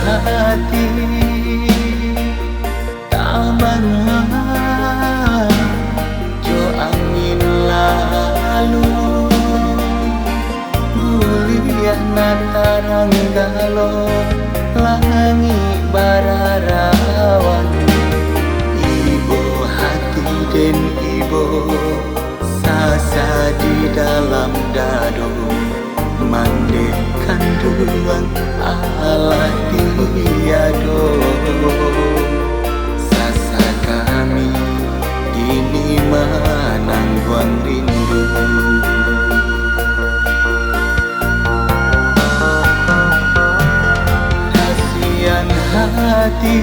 hati tamangan jo angin lalu guliah natarang galo langi bararawan ibu hati dan ibu sasa di dalam dadu mandek kandungan Allah tiado sasa kami ini menangguang rindu kasihan hati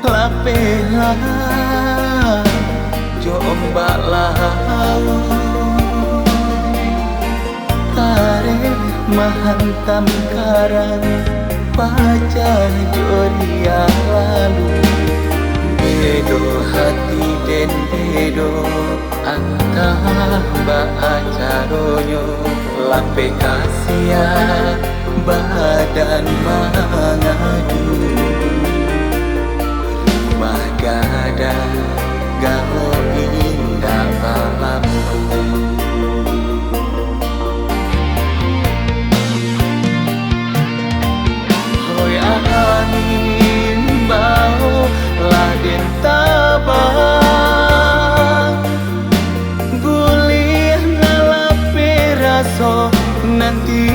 lapehan jombak laut mahantam karang pacah joria lalu bedo hati den bedo antah baacaronyo lape kasia badan mangadu rumah gada galo indah malamku angin bau laden tabang gulih ngalape raso nanti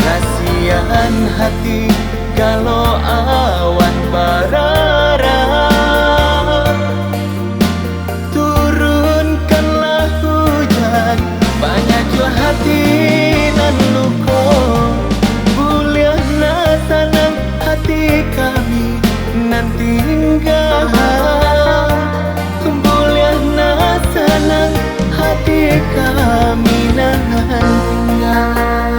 rasian hati galau awan barara turunkanlah hujan banyak jua hati dan luka senang hati kami nanti enggak boleh senang hati kami nanti enggak.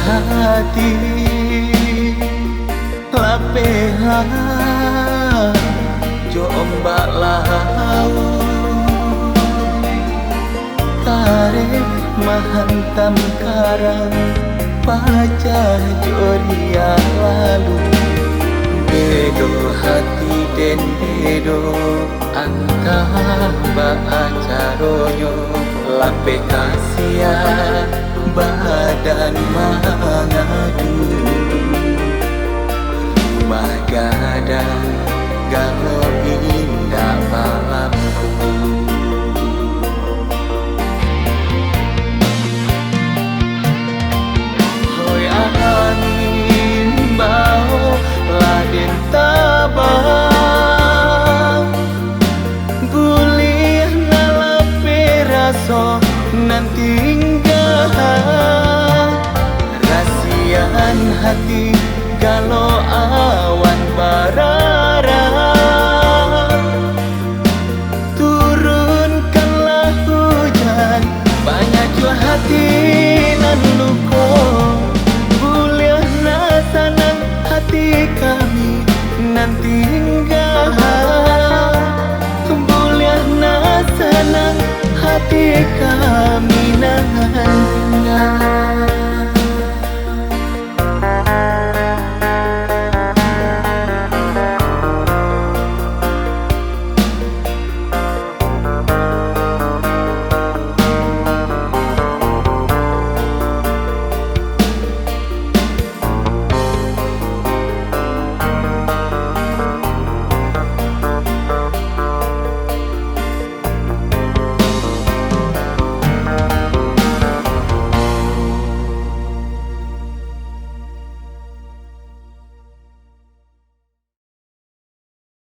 Hati lapehan jombak laut tarik mahantam karang pacah joria lalu bedo hati den bedo angkah baacaronyo lape kasia badan mangadu rumah gada